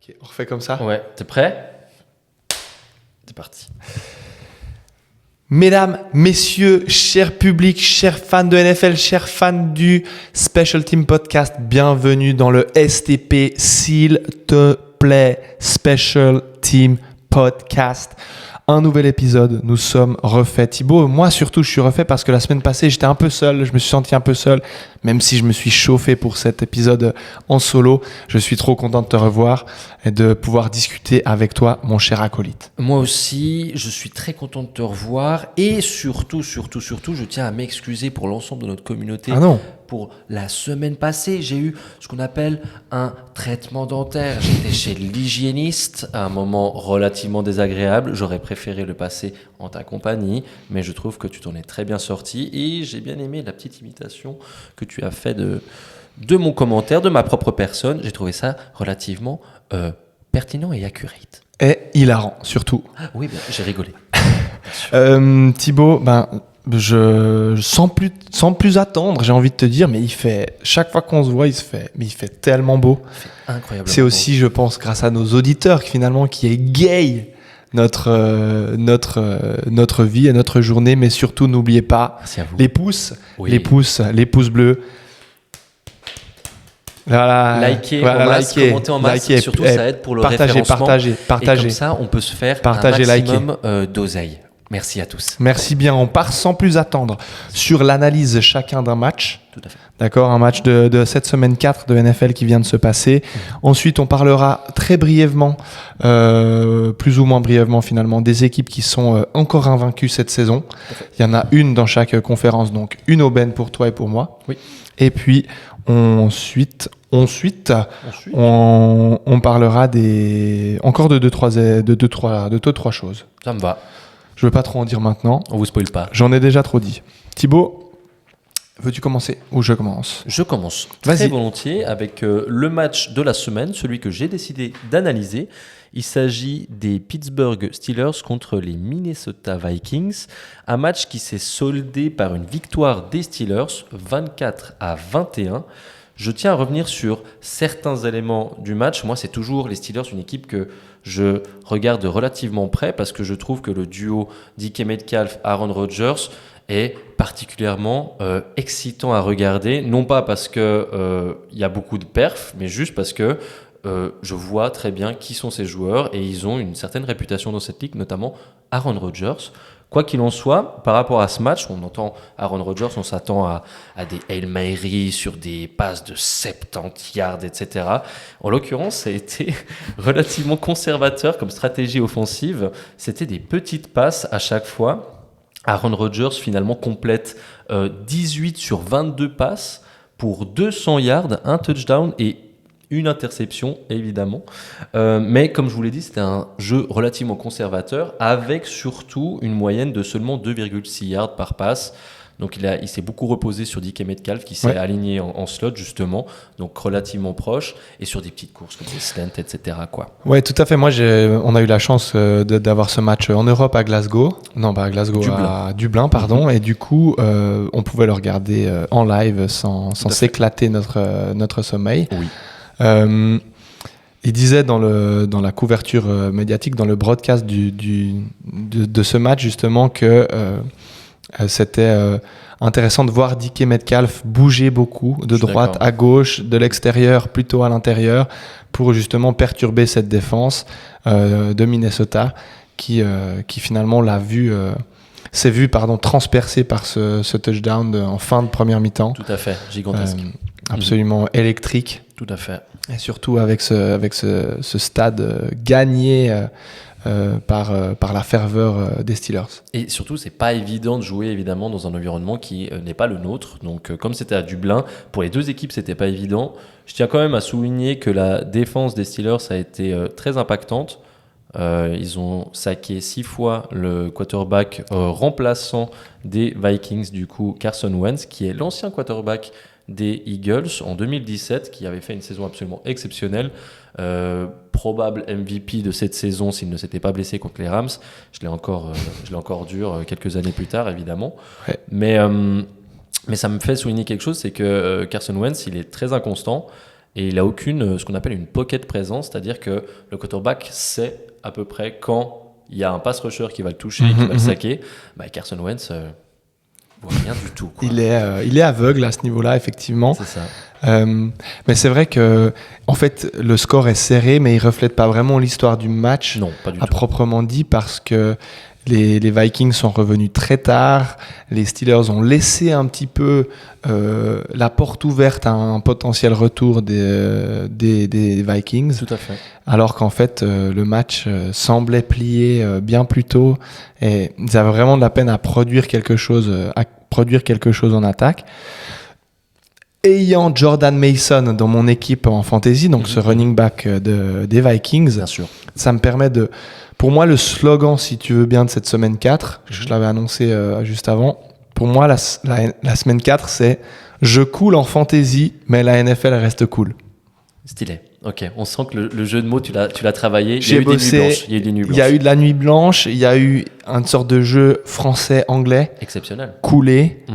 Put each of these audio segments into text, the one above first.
Ok, on refait comme ça. Ouais, t'es prêt? C'est parti. Mesdames, messieurs, chers publics, chers fans de NFL, chers fans du Special Team Podcast, bienvenue dans le STP, s'il te plaît, Special Team Podcast. Un nouvel épisode, nous sommes refaits. Thibaut, moi surtout, je suis refait parce que la semaine passée, j'étais un peu seul, je me suis senti un peu seul, même si je me suis chauffé pour cet épisode en solo. Je suis trop content de te revoir et de pouvoir discuter avec toi, mon cher acolyte. Moi aussi, je suis très content de te revoir et surtout, je tiens à m'excuser pour l'ensemble de notre communauté. Ah non. Pour la semaine passée, j'ai eu ce qu'on appelle un traitement dentaire. J'étais chez l'hygiéniste à un moment relativement désagréable. J'aurais préféré le passer en ta compagnie, mais je trouve que tu t'en es très bien sorti et j'ai bien aimé la petite imitation que tu as fait de mon commentaire, de ma propre personne. J'ai trouvé ça relativement pertinent et accurate. Et hilarant, surtout. Oui, j'ai rigolé. Thibaut, sans plus attendre, j'ai envie de te dire, mais chaque fois qu'on se voit, il fait tellement beau. C'est incroyable. C'est aussi, je pense, grâce à nos auditeurs qui égayent notre vie et notre journée, mais surtout, n'oubliez pas les pouces, oui. les pouces bleus. Voilà, liker en masse, commenter en masse, surtout ça aide pour le référencement. Partager. Et comme ça, on peut se faire un maximum d'oseille. Merci à tous. Merci bien. On part sans plus attendre sur l'analyse chacun d'un match. Tout à fait. D'accord, un match de cette semaine 4 de NFL qui vient de se passer. Ensuite, on parlera très brièvement, plus ou moins brièvement finalement, des équipes qui sont encore invaincues cette saison. Il y en a une dans chaque conférence, donc une aubaine pour toi et pour moi. Oui. Et puis, ensuite, on parlera encore de deux, trois choses. Ça me va. Je veux pas trop en dire maintenant. On vous spoil pas. J'en ai déjà trop dit. Thibaut, veux-tu commencer ou je commence? Je commence Vas-y. Très volontiers avec le match de la semaine, celui que j'ai décidé d'analyser. Il s'agit des Pittsburgh Steelers contre les Minnesota Vikings. Un match qui s'est soldé par une victoire des Steelers, 24-21. Je tiens à revenir sur certains éléments du match. Moi, c'est toujours les Steelers, une équipe que je regarde relativement près parce que je trouve que le duo DK Metcalf, Aaron Rodgers est particulièrement excitant à regarder. Non pas parce qu'il y a beaucoup de perfs, mais juste parce que je vois très bien qui sont ces joueurs et ils ont une certaine réputation dans cette ligue, notamment Aaron Rodgers. Quoi qu'il en soit, par rapport à ce match, on entend Aaron Rodgers, on s'attend à des Hail Mary sur des passes de 70 yards, etc. En l'occurrence, ça a été relativement conservateur comme stratégie offensive. C'était des petites passes à chaque fois. Aaron Rodgers, finalement, complète 18 sur 22 passes pour 200 yards, un touchdown et une interception, évidemment. Mais comme je vous l'ai dit, c'était un jeu relativement conservateur avec surtout une moyenne de seulement 2,6 yards par passe. Donc il s'est beaucoup reposé sur DK Metcalf qui s'est aligné en slot justement, donc relativement proche, et sur des petites courses comme des slants, etc. Ouais, tout à fait. Moi, on a eu la chance d'avoir ce match en Europe à Glasgow. Non, pas à Glasgow, à Dublin, pardon. Et du coup, on pouvait le regarder en live sans s'éclater notre sommeil. Oui. Il disait dans la couverture médiatique, dans le broadcast de ce match justement que c'était intéressant de voir DK Metcalf bouger beaucoup de droite à gauche, de l'extérieur plutôt à l'intérieur pour justement perturber cette défense de Minnesota qui finalement s'est vu transpercé par ce touchdown en fin de première mi-temps. Tout à fait, gigantesque. Absolument électrique. Tout à fait. Et surtout avec ce stade gagné par la ferveur des Steelers. Et surtout, c'est pas évident de jouer évidemment dans un environnement qui n'est pas le nôtre. Donc, comme c'était à Dublin, pour les deux équipes, c'était pas évident. Je tiens quand même à souligner que la défense des Steelers a été très impactante. Ils ont saqué 6 fois le quarterback remplaçant des Vikings, du coup Carson Wentz, qui est l'ancien quarterback des Eagles en 2017, qui avait fait une saison absolument exceptionnelle, probable MVP de cette saison s'il ne s'était pas blessé contre les Rams. Je l'ai encore dur quelques années plus tard, évidemment. Ouais. Mais ça me fait souligner quelque chose, c'est que Carson Wentz, il est très inconstant. Et il n'a aucune, ce qu'on appelle une pocket présence, c'est-à-dire que le quarterback sait à peu près quand il y a un pass rusher qui va le toucher, qui va le saquer. Carson Wentz voit rien du tout, quoi. Il est aveugle à ce niveau-là, effectivement. C'est ça. Mais c'est vrai que, en fait, le score est serré, mais il reflète pas vraiment l'histoire du match. Non, pas du à tout. proprement dit, parce que les Vikings sont revenus très tard. Les Steelers ont laissé un petit peu la porte ouverte à un potentiel retour des Vikings. Tout à fait. Alors qu'en fait, le match semblait plier bien plus tôt. Et ils avaient vraiment de la peine à produire quelque chose en attaque. Ayant Jordan Mason dans mon équipe en fantasy, donc ce running back des Vikings, Bien sûr. ça me permet de... Pour moi, le slogan, si tu veux bien, de cette semaine 4, je l'avais annoncé juste avant, pour moi, la semaine 4, c'est « Je cool en fantasy, mais la NFL reste cool ». Stylé. Ok, on sent que le jeu de mots, tu l'as travaillé. J'ai bossé, il y a eu de la nuit blanche, il y a eu une sorte de jeu français-anglais. Exceptionnel. Coolé,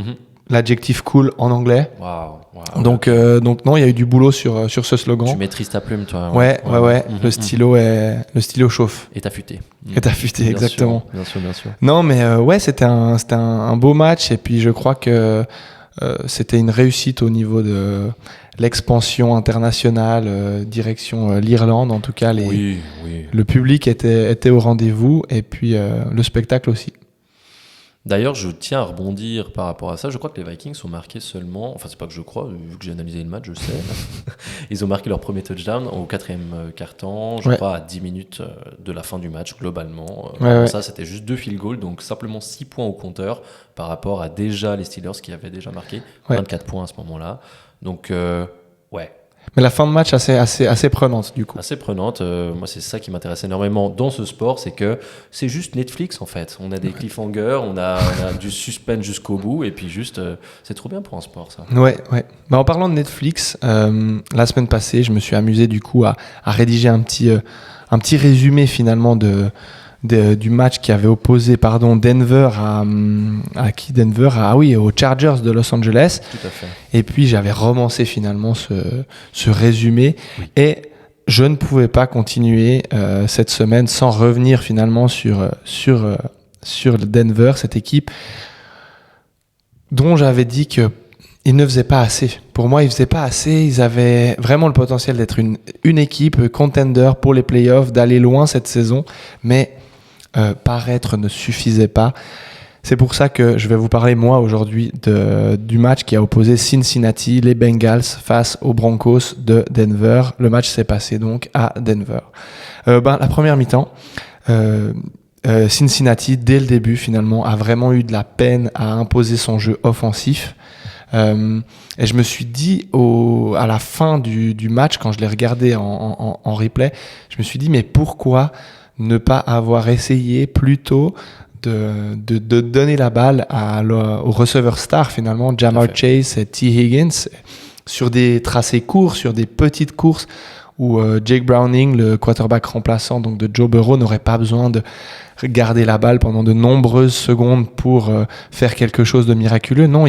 l'adjectif cool en anglais. Waouh. Donc non, il y a eu du boulot sur ce slogan. Tu maîtrises ta plume, toi. Ouais. Le stylo chauffe. Et t'as futé. Et t'as futé, exactement. Bien sûr. Non, mais c'était un beau match, et puis je crois que c'était une réussite au niveau de l'expansion internationale, direction l'Irlande. En tout cas, Oui. le public était au rendez-vous, et puis le spectacle aussi. D'ailleurs, je tiens à rebondir par rapport à ça. Je crois que les Vikings ont marqué seulement... Enfin, c'est pas que je crois, vu que j'ai analysé le match, je sais. Ils ont marqué leur premier touchdown au 4e quart-temps, je crois à 10 minutes de la fin du match, globalement. Ça, c'était juste 2 field goals, donc simplement 6 points au compteur par rapport à déjà les Steelers qui avaient déjà marqué 24 points à ce moment-là. Donc, Mais la fin de match assez prenante, du coup. Assez prenante. Moi, c'est ça qui m'intéresse énormément dans ce sport, c'est que c'est juste Netflix, en fait. On a des cliffhangers, on a du suspense jusqu'au bout, et puis juste, c'est trop bien pour un sport, ça. Ouais. Mais en parlant de Netflix, la semaine passée, je me suis amusé, du coup, à rédiger un petit résumé, finalement, du match qui avait opposé Denver à qui Denver aux Chargers de Los Angeles. Tout à fait. Et puis j'avais romancé finalement ce résumé, et je ne pouvais pas continuer cette semaine sans revenir finalement sur Denver, cette équipe dont j'avais dit que ils ne faisaient pas assez. Pour moi, ils faisaient pas assez. Ils avaient vraiment le potentiel d'être une équipe contender pour les playoffs, d'aller loin cette saison, mais paraître ne suffisait pas. C'est pour ça que je vais vous parler, moi, aujourd'hui, du match qui a opposé Cincinnati, les Bengals, face aux Broncos de Denver. Le match s'est passé donc à Denver. La première mi-temps, Cincinnati, dès le début, finalement, a vraiment eu de la peine à imposer son jeu offensif. Et je me suis dit, à la fin du match, quand je l'ai regardé en replay, je me suis dit, mais pourquoi ne pas avoir essayé plus tôt de donner la balle au receveur star, finalement, Jamar Chase et T. Higgins, sur des tracés courts, sur des petites courses où Jake Browning, le quarterback remplaçant donc de Joe Burrow, n'aurait pas besoin de garder la balle pendant de nombreuses secondes pour faire quelque chose de miraculeux. Non,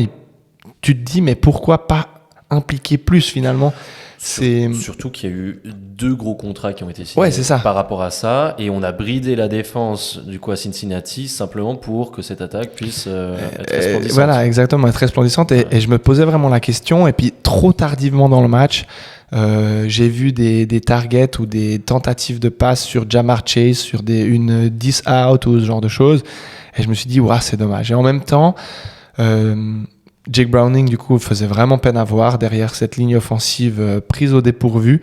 tu te dis, mais pourquoi pas impliquer plus, finalement? Surtout qu'il y a eu 2 gros contrats qui ont été signés par rapport à ça, et on a bridé la défense du coup à Cincinnati simplement pour que cette attaque puisse être resplendissante. Voilà, exactement, être resplendissante. Et je me posais vraiment la question, et puis trop tardivement dans le match, j'ai vu des targets ou des tentatives de passe sur Jamar Chase, sur une 10 out ou ce genre de choses, et je me suis dit, c'est dommage. Et en même temps, Jake Browning, du coup, faisait vraiment peine à voir derrière cette ligne offensive prise au dépourvu.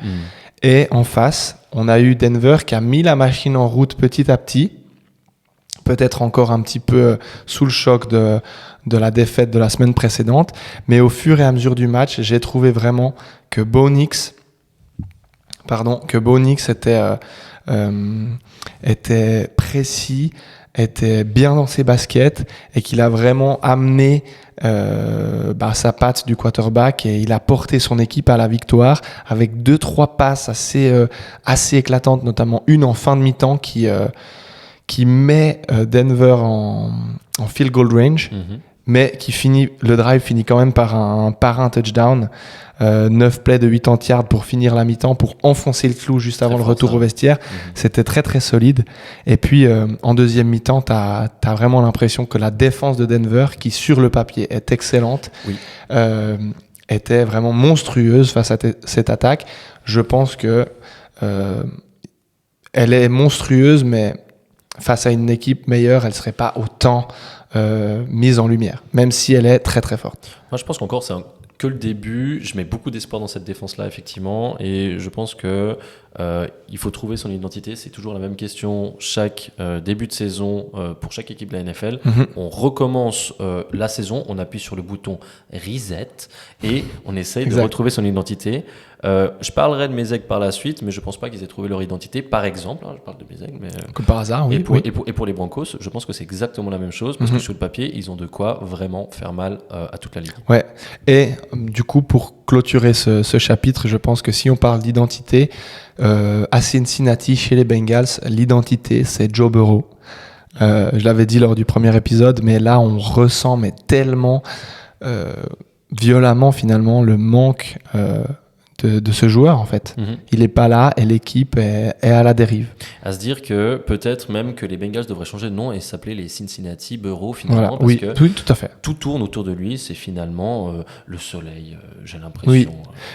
Et en face, on a eu Denver qui a mis la machine en route petit à petit. Peut-être encore un petit peu sous le choc de la défaite de la semaine précédente. Mais au fur et à mesure du match, j'ai trouvé vraiment que Bo Nix était précis, était bien dans ses baskets, et qu'il a vraiment amené sa patte du quarterback, et il a porté son équipe à la victoire avec 2-3 passes assez éclatantes, notamment une en fin de mi-temps qui met Denver en field goal range. mais le drive finit quand même par un touchdown. 9 plays de 80 yards pour finir la mi-temps, pour enfoncer le clou juste avant le retour au vestiaire. C'était très très solide. Et puis en deuxième mi-temps, t'as vraiment l'impression que la défense de Denver, qui sur le papier est excellente, était vraiment monstrueuse face à cette attaque. Je pense que elle est monstrueuse, mais face à une équipe meilleure, elle serait pas autant mise en lumière, même si elle est très très forte. Moi, je pense qu'encore c'est que le début. Je mets beaucoup d'espoir dans cette défense-là, effectivement, et je pense que il faut trouver son identité. C'est toujours la même question chaque début de saison pour chaque équipe de la NFL. On recommence la saison, on appuie sur le bouton reset et on essaye de retrouver son identité. Je parlerai de mes aigles par la suite, mais je pense pas qu'ils aient trouvé leur identité. Par exemple, je parle de mes aigles, mais comme par hasard, oui. Et pour les Broncos, je pense que c'est exactement la même chose, parce que sur le papier, ils ont de quoi vraiment faire mal à toute la ligue. Ouais. Et du coup, pour clôturer ce chapitre, je pense que si on parle d'identité, à Cincinnati, chez les Bengals, l'identité, c'est Joe Burrow. Je l'avais dit lors du premier épisode, mais là, on ressent tellement violemment finalement le manque de ce joueur en fait. Il n'est pas là et l'équipe est à la dérive. À se dire que peut-être même que les Bengals devraient changer de nom et s'appeler les Cincinnati Burrow finalement, parce que oui, tout à fait. Tout tourne autour de lui, c'est finalement le soleil, j'ai l'impression. Oui,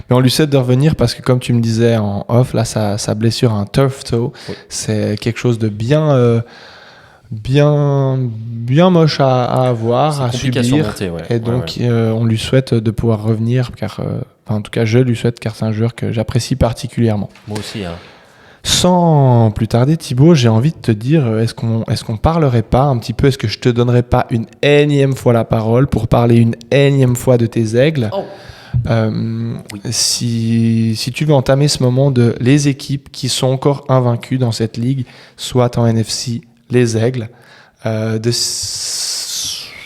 mais on lui souhaite de revenir parce que comme tu me disais en off, là sa blessure à un turf toe, c'est quelque chose de bien moche à avoir, à subir. Surmonter, et donc on lui souhaite de pouvoir revenir, car en tout cas je lui souhaite, car c'est un joueur que j'apprécie particulièrement. Moi aussi. Sans plus tarder, Thibaut, j'ai envie de te dire, est-ce qu'on parlerait pas un petit peu, est-ce que je te donnerais pas une énième fois la parole pour parler une énième fois de tes aigles? Si tu veux entamer ce moment de les équipes qui sont encore invaincues dans cette ligue, soit en NFC, les Aigles de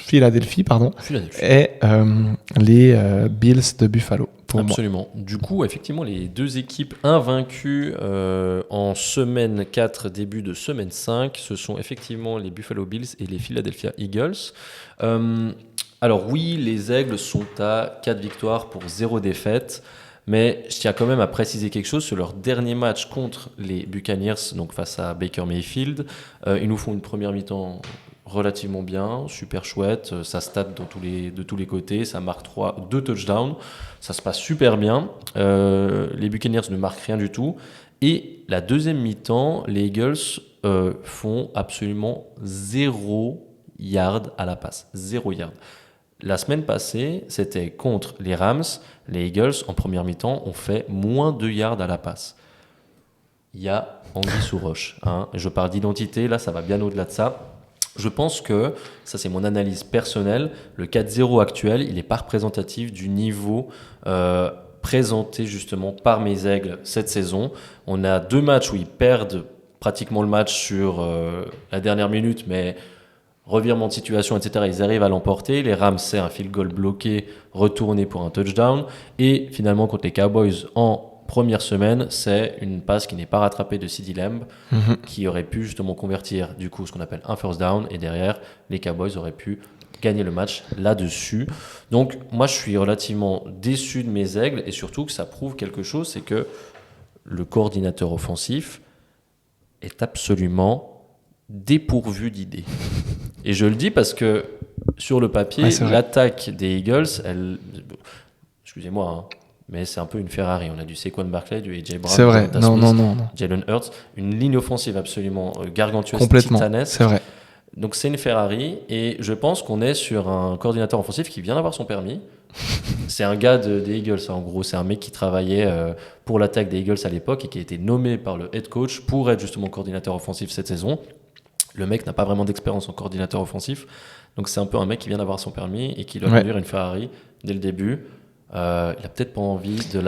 Philadelphie, et les Bills de Buffalo. Absolument. Du coup, effectivement, les deux équipes invaincues en semaine 4, début de semaine 5, ce sont effectivement les Buffalo Bills et les Philadelphia Eagles. Alors oui, les Aigles sont à 4 victoires pour 0 défaite. Mais je tiens quand même à préciser quelque chose sur leur dernier match contre les Buccaneers, donc face à Baker Mayfield. Ils nous font une première mi-temps relativement bien, super chouette. Ça se tape de tous les côtés, ça marque 2 touchdowns. Ça se passe super bien. Les Buccaneers ne marquent rien du tout. Et la deuxième mi-temps, les Eagles font absolument 0 yard à la passe. 0 yard. La semaine passée, c'était contre les Rams. Les Eagles, en première mi-temps, ont fait moins 2 yards à la passe. Il y a anguille sous roche. Je parle d'identité, là, ça va bien au-delà de ça. Je pense que, ça c'est mon analyse personnelle, le 4-0 actuel, il n'est pas représentatif du niveau présenté justement par mes Aigles cette saison. On a 2 matchs où ils perdent pratiquement le match sur la dernière minute, mais revirement de situation, etc. Ils arrivent à l'emporter. Les Rams, c'est un field goal bloqué, retourné pour un touchdown. Et finalement, contre les Cowboys, en première semaine, c'est une passe qui n'est pas rattrapée de CeeDee Lamb, qui aurait pu justement convertir du coup ce qu'on appelle un first down. Et derrière, les Cowboys auraient pu gagner le match là-dessus. Donc moi, je suis relativement déçu de mes Aigles, et surtout que ça prouve quelque chose, c'est que le coordinateur offensif est absolument dépourvu d'idées. Et je le dis parce que sur le papier, l'attaque des Eagles, excusez-moi, mais c'est un peu une Ferrari. On a du Saquon Barkley, du AJ Brown, c'est vrai. Non. Jalen Hurts, une ligne offensive absolument gargantueuse, complètement, titanesque. c'est vrai. Donc c'est une Ferrari, et je pense qu'on est sur un coordinateur offensif qui vient d'avoir son permis. C'est un gars des Eagles, en gros, c'est un mec qui travaillait pour l'attaque des Eagles à l'époque et qui a été nommé par le head coach pour être justement coordinateur offensif cette saison. Le mec n'a pas vraiment d'expérience en coordinateur offensif, donc c'est un peu un mec qui vient d'avoir son permis et qui doit conduire une Ferrari dès le début. Il a peut-être pas envie de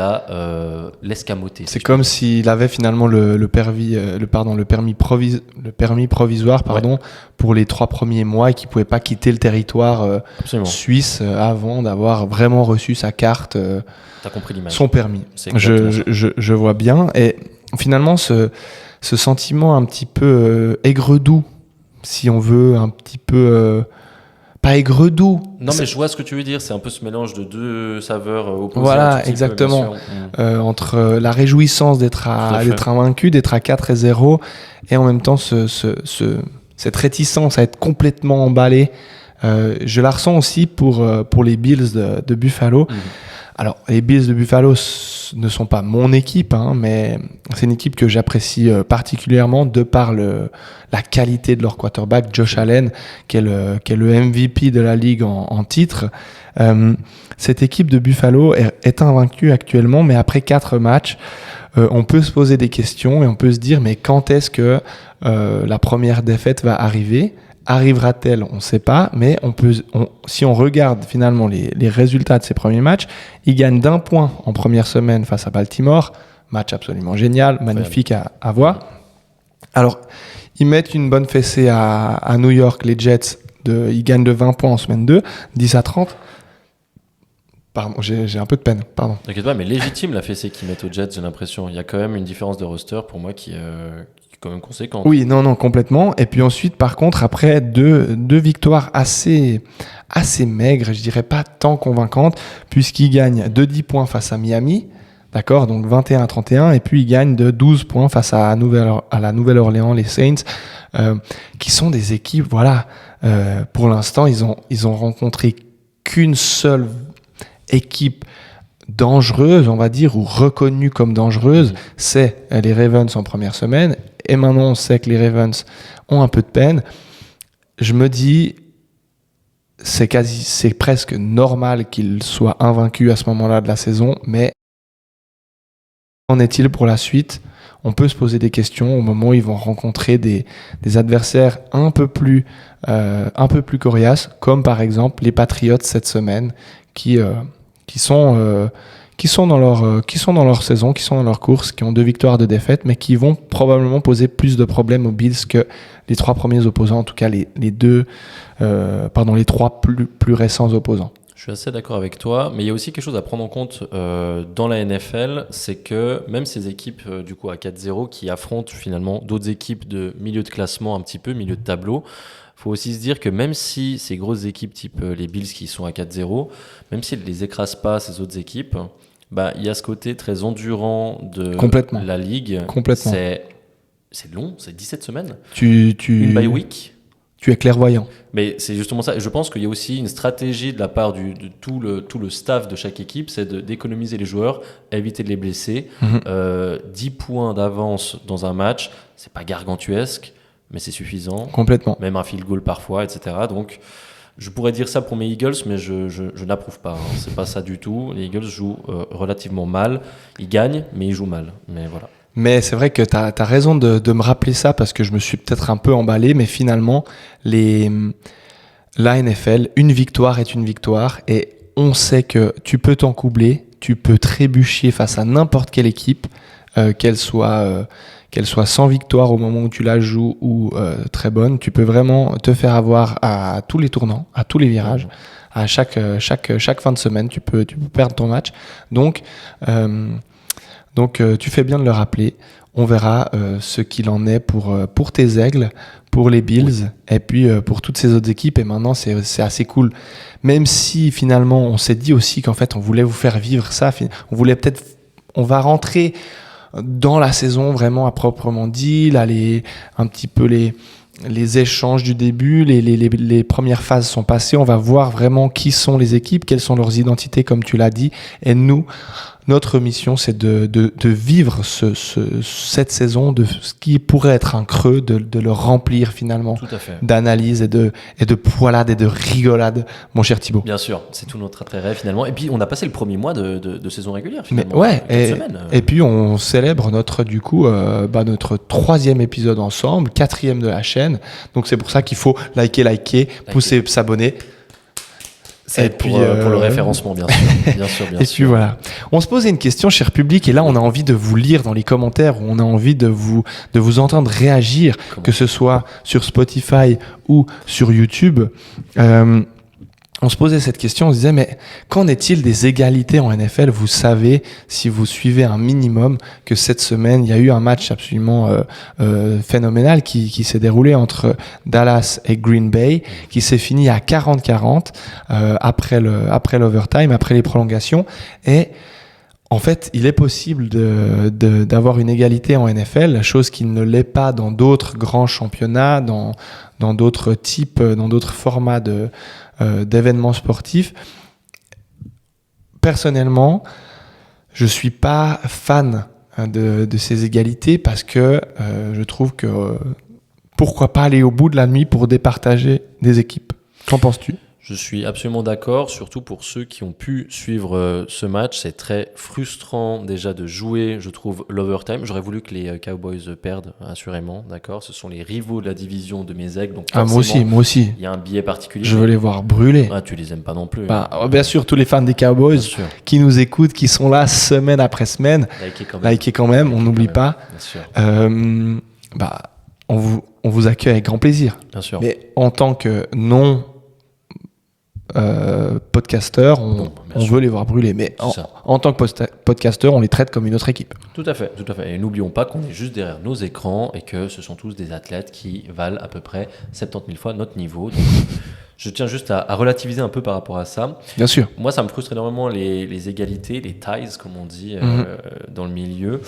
l'escamoter. C'est comme s'il avait finalement le permis provisoire pour les 3 premiers mois, et qu'il pouvait pas quitter le territoire suisse avant d'avoir vraiment reçu sa carte, T'as compris l'image. Son permis. Je vois bien, et finalement ce sentiment un petit peu aigre-doux, si on veut, un petit peu pas aigre-doux. Non, mais je vois ce que tu veux dire. C'est un peu ce mélange de deux saveurs opposées. Voilà, exactement. Entre la réjouissance d'être invaincu, d'être à 4-0, et en même temps cette réticence à être complètement emballé. Je la ressens aussi pour les Bills de Buffalo. Alors, les Bills de Buffalo ne sont pas mon équipe, mais c'est une équipe que j'apprécie particulièrement de par la qualité de leur quarterback, Josh Allen, qui est le MVP de la ligue en titre. Cette équipe de Buffalo est invaincue actuellement, mais après 4 matchs, on peut se poser des questions et on peut se dire, mais quand est-ce que la première défaite va arriver ? Arrivera-t-elle ? On ne sait pas, mais si on regarde finalement les résultats de ces premiers matchs, ils gagnent d'1 point en première semaine face à Baltimore. Match absolument génial, magnifique à voir. Alors, ils mettent une bonne fessée à New York, les Jets. Ils gagnent de 20 points en semaine 2, 10-30. Pardon, j'ai un peu de peine, pardon. T'inquiète pas, mais légitime la fessée qu'ils mettent aux Jets, j'ai l'impression. Il y a quand même une différence de roster pour moi qui est quand même conséquente. Oui, non, complètement. Et puis ensuite, par contre, après deux victoires assez maigres, je dirais pas tant convaincantes, puisqu'ils gagnent de 10 points face à Miami, d'accord, donc 21-31, et puis ils gagnent de 12 points face à la Nouvelle-Orléans, les Saints, qui sont des équipes, voilà, pour l'instant, ils ont rencontré qu'une seule équipe dangereuse, on va dire, ou reconnue comme dangereuse, c'est les Ravens en première semaine. Et maintenant, on sait que les Ravens ont un peu de peine. Je me dis, c'est presque normal qu'ils soient invaincus à ce moment-là de la saison, mais qu'en est-il pour la suite ? On peut se poser des questions au moment où ils vont rencontrer des adversaires un peu plus coriaces, comme par exemple les Patriots cette semaine, qui sont dans leur saison, qui sont dans leur course, qui ont 2 victoires, 2 défaites, mais qui vont probablement poser plus de problèmes aux Bills que les 3 premiers opposants, en tout cas les 3 plus récents opposants. Je suis assez d'accord avec toi, mais il y a aussi quelque chose à prendre en compte dans la NFL, c'est que même ces équipes du coup à 4-0 qui affrontent finalement d'autres équipes de milieu de classement, un petit peu milieu de tableau, faut aussi se dire que même si ces grosses équipes type les Bills qui sont à 4-0, même s'ils ne les écrasent pas, ces autres équipes, il y a ce côté très endurant de la ligue. Complètement. C'est long, c'est 17 semaines. Une bye week. Tu es clairvoyant. Mais c'est justement ça. Je pense qu'il y a aussi une stratégie de la part de tout le staff de chaque équipe, c'est d'économiser les joueurs, éviter de les blesser. 10 points d'avance dans un match, c'est pas gargantuesque, mais c'est suffisant. Complètement. Même un field goal parfois, etc. Donc, je pourrais dire ça pour mes Eagles, mais je n'approuve pas. C'est pas ça du tout. Les Eagles jouent relativement mal. Ils gagnent, mais ils jouent mal. Mais voilà. Mais c'est vrai que tu as raison de me rappeler ça parce que je me suis peut-être un peu emballé, mais finalement, la NFL, une victoire est une victoire et on sait que tu peux t'encoubler, tu peux trébucher face à n'importe quelle équipe, qu'elle soit sans victoire au moment où tu la joues ou très bonne. Tu peux vraiment te faire avoir à tous les tournants, à tous les virages. À chaque fin de semaine, tu peux perdre ton match. Donc, tu fais bien de le rappeler. On verra ce qu'il en est pour tes Aigles, pour les Bills, et puis pour toutes ces autres équipes. Et maintenant, c'est assez cool. Même si finalement, on s'est dit aussi qu'en fait, on voulait vous faire vivre ça. On va rentrer dans la saison vraiment à proprement dit. Là, un petit peu les échanges du début, les premières phases sont passées. On va voir vraiment qui sont les équipes, quelles sont leurs identités, comme tu l'as dit. Et nous, notre mission, c'est de vivre cette saison, de ce qui pourrait être un creux, de le remplir finalement. Tout à fait. D'analyse et de poilade et de rigolade, mon cher Thibaut. Bien sûr, c'est tout notre intérêt finalement. Et puis, on a passé le premier mois de saison régulière finalement. Mais ouais, et puis on célèbre notre 3e épisode ensemble, 4e de la chaîne. Donc c'est pour ça qu'il faut liker, pousser, s'abonner. Et puis pour le référencement, bien sûr. Et puis voilà. On se posait une question, cher public, et là on a envie de vous lire dans les commentaires, on a envie de vous entendre réagir, que ce soit sur Spotify ou sur YouTube. on se posait cette question, on se disait, mais qu'en est-il des égalités en NFL? Vous savez, si vous suivez un minimum, que cette semaine, il y a eu un match absolument phénoménal qui s'est déroulé entre Dallas et Green Bay, qui s'est fini à 40-40 après l'overtime, après les prolongations. Et en fait, il est possible d'avoir une égalité en NFL, chose qui ne l'est pas dans d'autres grands championnats, dans d'autres types, dans d'autres formats d'événements sportifs. Personnellement, je suis pas fan de ces égalités parce que je trouve que pourquoi pas aller au bout de la nuit pour départager des équipes. Qu'en penses-tu ? Je suis absolument d'accord, surtout pour ceux qui ont pu suivre ce match. C'est très frustrant déjà de jouer, je trouve, l'overtime. J'aurais voulu que les Cowboys perdent, assurément, d'accord. Ce sont les rivaux de la division de mes aigles. Donc moi aussi. Il y a un biais particulier. Je veux les voir brûler. Ah, tu les aimes pas non plus. Bien sûr, tous les fans des Cowboys qui nous écoutent, qui sont là semaine après semaine, likez quand même, on n'oublie pas. Bien sûr. On vous accueille avec grand plaisir. Bien sûr. Mais en tant que podcasteurs, on veut les voir brûler. Mais en tant que podcasteurs, on les traite comme une autre équipe. Tout à fait. Et n'oublions pas qu'on est juste derrière nos écrans et que ce sont tous des athlètes qui valent à peu près 70 000 fois notre niveau. Donc, je tiens juste à relativiser un peu par rapport à ça. Bien sûr. Moi, ça me frustre énormément les égalités, les ties, comme on dit dans le milieu.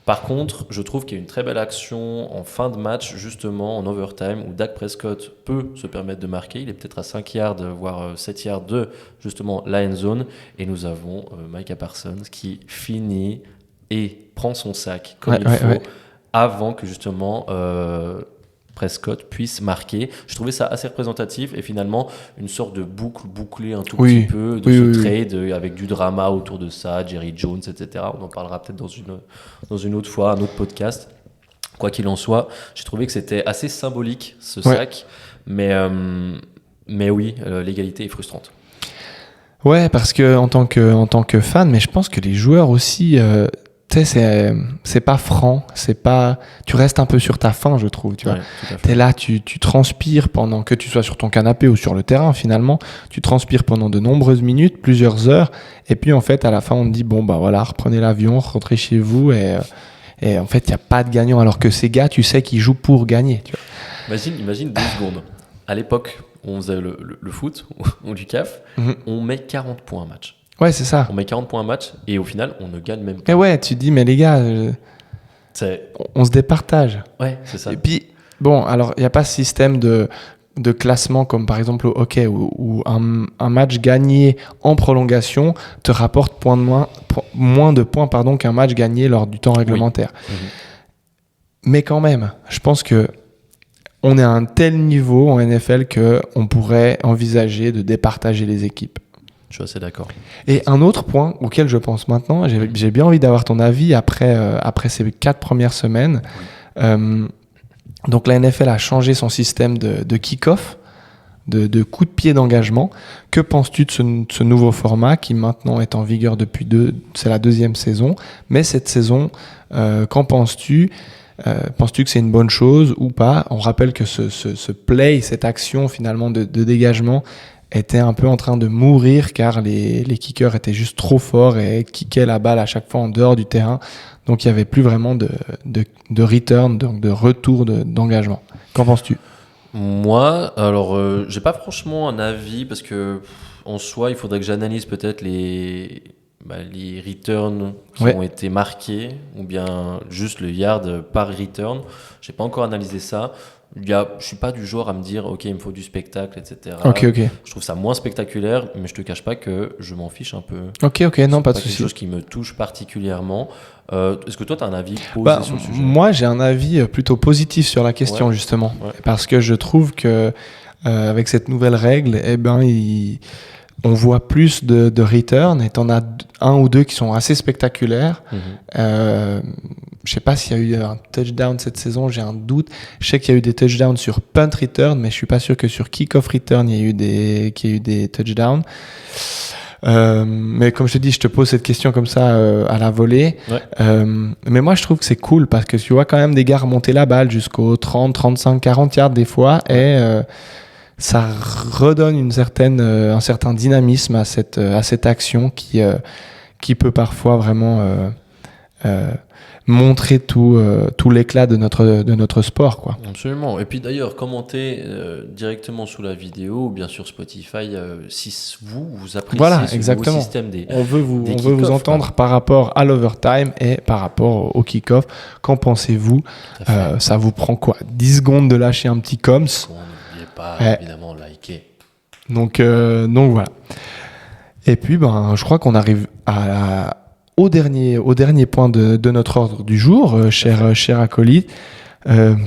Par contre, je trouve qu'il y a une très belle action en fin de match, justement en overtime, où Dak Prescott peut se permettre de marquer. Il est peut-être à 5 yards, voire 7 yards de justement la end zone. Et nous avons Micah Parsons qui finit et prend son sac comme il faut avant que justement Prescott puisse marquer. Je trouvais ça assez représentatif et finalement une sorte de boucle bouclée un tout petit peu de ce trade avec du drama autour de ça, Jerry Jones, etc. On en parlera peut-être dans une autre fois, un autre podcast. Quoi qu'il en soit, j'ai trouvé que c'était assez symbolique ce sac, mais oui, l'égalité est frustrante. Ouais, parce que en tant que fan, mais je pense que les joueurs aussi. Tu sais, c'est pas franc, tu restes un peu sur ta faim, je trouve, tu vois. T'es là, tu transpires pendant que tu sois sur ton canapé ou sur le terrain, finalement. Tu transpires pendant de nombreuses minutes, plusieurs heures. Et puis, en fait, à la fin, on te dit, bon, bah voilà, reprenez l'avion, rentrez chez vous. Et en fait, il n'y a pas de gagnant. Alors que ces gars, tu sais qu'ils jouent pour gagner, tu vois. Imagine 2 secondes. À l'époque où on faisait le foot, ou du CAF, on met 40 points un match. Ouais, c'est ça. On met 40 points un match et au final, on ne gagne même pas. Et ouais, tu te dis, mais les gars, on se départage. Ouais, c'est ça. Et puis, bon, alors, il n'y a pas ce système de classement comme par exemple au hockey où un match gagné en prolongation te rapporte moins de points qu'un match gagné lors du temps réglementaire. Oui. Mais quand même, je pense que on est à un tel niveau en NFL qu'on pourrait envisager de départager les équipes. Je suis assez d'accord. Et un autre point auquel je pense maintenant, j'ai bien envie d'avoir ton avis après ces 4 premières semaines. Donc la NFL a changé son système de kick-off, de coup de pied d'engagement. Que penses-tu de ce nouveau format qui maintenant est en vigueur c'est la 2e saison. Mais cette saison, qu'en penses-tu ? Penses-tu que c'est une bonne chose ou pas ? On rappelle que ce play, cette action finalement de dégagement était un peu en train de mourir car les kickers étaient juste trop forts et kickaient la balle à chaque fois en dehors du terrain. Donc il n'y avait plus vraiment de return, donc de retour d'engagement. Qu'en penses-tu ? Moi, alors j'ai pas franchement un avis parce que en soi il faudrait que j'analyse peut-être les returns qui ont été marqués ou bien juste le yard par return. J'ai pas encore analysé ça. Je suis pas du genre à me dire ok il me faut du spectacle, etc. Ok. Je trouve ça moins spectaculaire, mais je te cache pas que je m'en fiche un peu. Ok, non, pas de souci. C'est quelque chose qui me touche particulièrement. Est-ce que toi tu as un avis posé sur le sujet ? Moi j'ai un avis plutôt positif sur la question justement, parce que je trouve que avec cette nouvelle règle, on voit plus de return et t'en as un ou deux qui sont assez spectaculaires. Je sais pas s'il y a eu un touchdown cette saison, j'ai un doute. Je sais qu'il y a eu des touchdowns sur punt return, mais je suis pas sûr que sur kick-off return qu'il y ait eu des touchdowns. Mais comme je te dis, je te pose cette question comme ça à la volée. Mais moi je trouve que c'est cool parce que tu vois quand même des gars remonter la balle jusqu'aux 30, 35, 40 yards des fois et ça redonne un certain dynamisme à cette action qui peut parfois vraiment montrer tout l'éclat de notre sport, quoi. Absolument. Et puis d'ailleurs, commentez directement sous la vidéo ou bien sur Spotify si vous appréciez ce exactement. nouveau système des On veut vous kick-off, entendre quoi. par rapport à l'overtime et par rapport au kick-off. Qu'en pensez-vous? Ça vous prend quoi? 10 secondes de lâcher un petit coms. N'oubliez pas, évidemment, liker. Donc voilà. Et puis, je crois qu'on arrive au dernier point de notre ordre du jour, cher acolyte.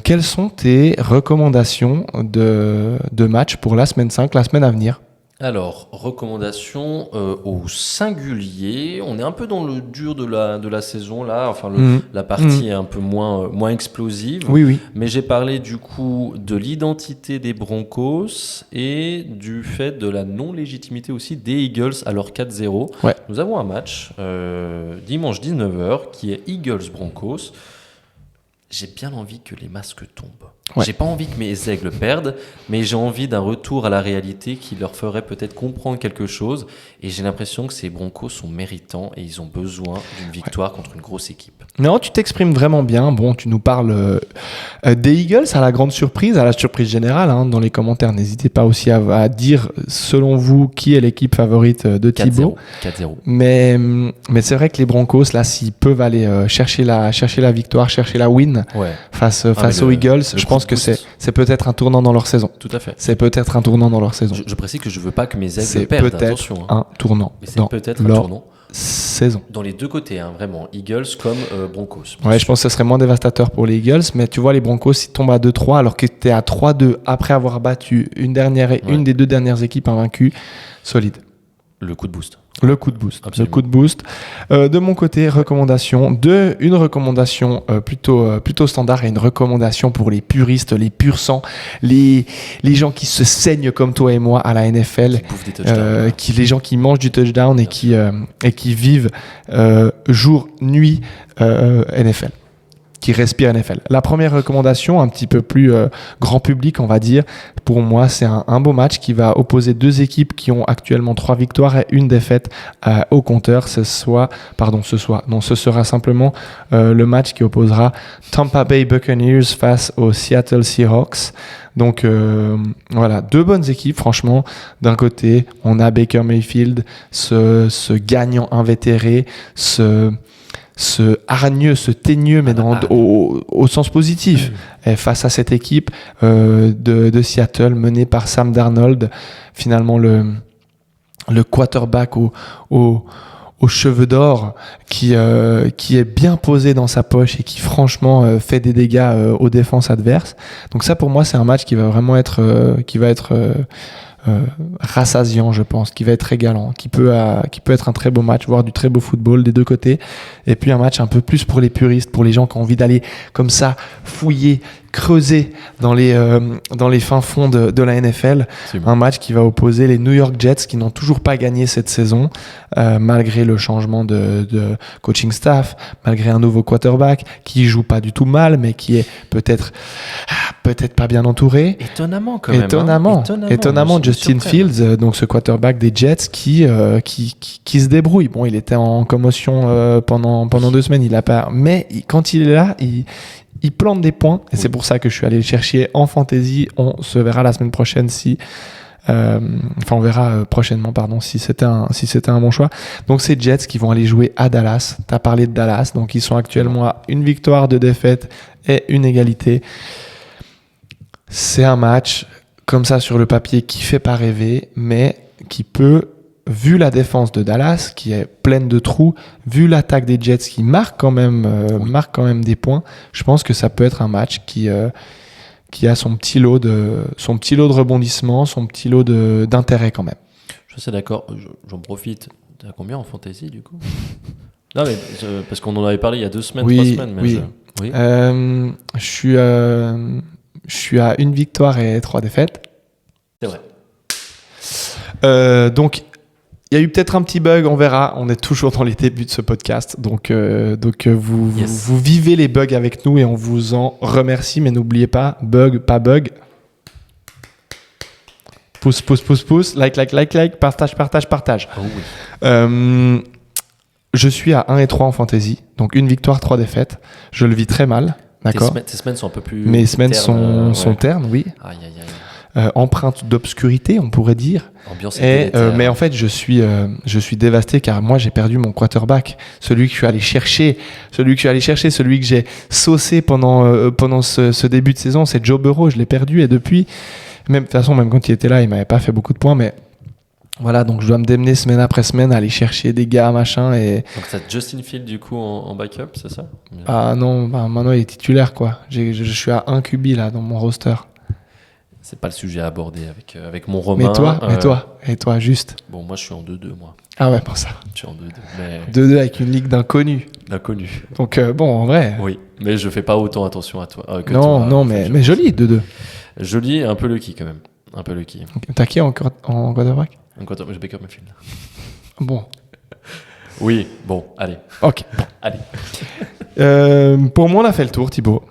Quelles sont tes recommandations de match pour la semaine 5, la semaine à venir? Alors, recommandations au singulier. On est un peu dans le dur de la saison là. Enfin, la partie est un peu moins explosive. Oui. Mais j'ai parlé du coup de l'identité des Broncos et du fait de la non-légitimité aussi des Eagles à leur 4-0. Ouais. Nous avons un match dimanche 19h qui est Eagles-Broncos. J'ai bien envie que les masques tombent. Ouais. J'ai pas envie que mes aigles perdent, mais j'ai envie d'un retour à la réalité qui leur ferait peut-être comprendre quelque chose. Et j'ai l'impression que ces Broncos sont méritants et ils ont besoin d'une victoire contre une grosse équipe. Non, tu t'exprimes vraiment bien. Bon, tu nous parles des Eagles à la grande surprise, à la surprise générale. Dans les commentaires, n'hésitez pas aussi à dire, selon vous, qui est l'équipe favorite de Thibaut. 4-0. Mais c'est vrai que les Broncos, là, s'ils peuvent aller chercher la victoire, chercher la win face aux Eagles, je pense que c'est peut-être un tournant dans leur saison. Tout à fait. C'est peut-être un tournant dans leur saison. Je précise que je veux pas que mes aigles C'est perdent. peut-être Attention. un tournant Mais c'est dans peut-être un leur tournant. saison. Dans les deux côtés, vraiment. Eagles comme Broncos. Ouais, je pense que ce serait moins dévastateur pour les Eagles, mais tu vois, les Broncos, ils tombent à 2-3 alors qu'ils étaient à 3-2 après avoir battu une des deux dernières équipes invaincues. Solide. Le coup de boost. Le coup de boost. Absolument. Le coup de boost. De mon côté, une recommandation plutôt standard et une recommandation pour les puristes, les pur sang, les gens qui se saignent comme toi et moi à la NFL, Qui bouffent des touchdowns. les gens qui mangent du touchdown et qui vivent jour, nuit NFL. Qui respire NFL. La première recommandation, un petit peu plus grand public, on va dire, pour moi, c'est un beau match qui va opposer deux équipes qui ont actuellement 3 victoires et une défaite au compteur. Ce sera simplement le match qui opposera Tampa Bay Buccaneers face aux Seattle Seahawks. Donc voilà, deux bonnes équipes, franchement. D'un côté, on a Baker Mayfield, ce gagnant invétéré, ce hargneux, ce teigneux, mais au sens positif, et face à cette équipe de Seattle menée par Sam Darnold, finalement le quarterback aux cheveux d'or qui est bien posé dans sa poche et qui franchement fait des dégâts aux défenses adverses. Donc ça, pour moi, c'est un match qui va vraiment être rassasiant, je pense, qui va être régalant, qui peut être un très beau match, voire du très beau football des deux côtés. Et puis un match un peu plus pour les puristes, pour les gens qui ont envie d'aller comme ça fouiller, creuser dans les fins fonds de la NFL. Un match qui va opposer les New York Jets qui n'ont toujours pas gagné cette saison, malgré le changement de coaching staff, malgré un nouveau quarterback qui joue pas du tout mal, mais qui est peut-être pas bien entouré. Étonnamment quand même. Étonnamment, Justin Fields, donc ce quarterback des Jets qui se débrouille. Bon, il était en commotion pendant 2 semaines, mais quand il est là, il plante des points, et c'est pour ça que je suis allé le chercher en fantasy. On se verra la semaine prochaine on verra prochainement, si c'était un bon choix. Donc ces Jets qui vont aller jouer à Dallas. T'as parlé de Dallas, donc ils sont actuellement à 1 victoire, 2 défaites et 1 égalité. C'est un match comme ça sur le papier qui fait pas rêver, mais qui peut, vu la défense de Dallas qui est pleine de trous, vu l'attaque des Jets qui marque quand même des points, je pense que ça peut être un match qui a son petit lot de rebondissements, son petit lot d'intérêt quand même. Je suis d'accord, j'en profite. T'as combien en fantasy du coup? Non mais parce qu'on en avait parlé il y a 2 semaines, 3 semaines. Mais oui. Je suis à 1 victoire et 3 défaites. C'est vrai. Donc il y a eu peut-être un petit bug, on verra. On est toujours dans les débuts de ce podcast, donc vous vivez les bugs avec nous et on vous en remercie. Mais n'oubliez pas, bug, pas bug. Pouce. Like. Partage. Oh oui. Je suis à 1 et 3 en fantasy. Donc, une victoire, 3 défaites. Je le vis très mal. D'accord. Tes semaines sont un peu plus. Mes semaines ternes, sont ternes, oui. Aïe. Empreinte d'obscurité, on pourrait dire. Ambiance Et, délétère. mais en fait, je suis dévasté car moi, j'ai perdu mon quarterback. Celui que je suis allé chercher, celui que j'ai saucé pendant ce début de saison, c'est Joe Burrow. Je l'ai perdu et depuis, de toute façon, même quand il était là, il m'avait pas fait beaucoup de points. Mais voilà, donc je dois me démener semaine après semaine à aller chercher des gars, machin. Et... Donc, t'as Justin Field, du coup, en backup, c'est ça? Ah non, maintenant, il est titulaire, quoi. Je suis à 1 QB, là, dans mon roster. C'est pas le sujet à aborder avec mon Romain. Et toi, juste. Bon, moi, je suis en 2-2, moi. Ah ouais, pour ça. Je suis en 2-2. Mais 2-2 avec une ligue d'inconnus. inconnu. Donc bon, en vrai. Oui, mais je fais pas autant attention à toi. Que Non, toi, non, en fait, mais joli, 2-2. Joli, un peu lucky quand même. Un peu lucky. T'as qui en quarterback? Je Baker Mayfield. Bon. Oui, bon, allez. Ok. Allez. Pour moi, on a fait le tour, Thibaut.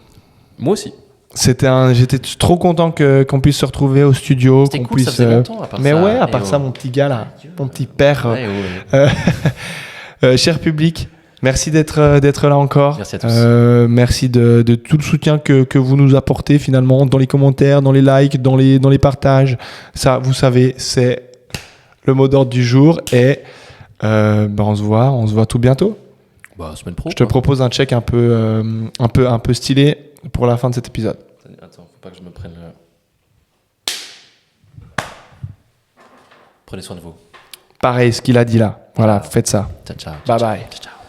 Moi aussi. J'étais trop content qu'on puisse se retrouver au studio. C'était qu'on cool, puisse, ça faisait longtemps à part mais ça. ouais, à part ça, mon petit gars là, mon petit père. Ouais. Cher public, merci d'être là encore. Merci à tous. Merci de tout le soutien que vous nous apportez finalement dans les commentaires, dans les likes, dans les partages. Ça, vous savez, c'est le mot d'ordre du jour. Et on se voit tout bientôt. Bah, semaine pro. Je te propose un check un peu stylé pour la fin de cet épisode. Attends, faut pas que je me prenne le... Prenez soin de vous. Pareil, ce qu'il a dit là. Voilà, faites ça. Ciao. Bye bye. Ciao.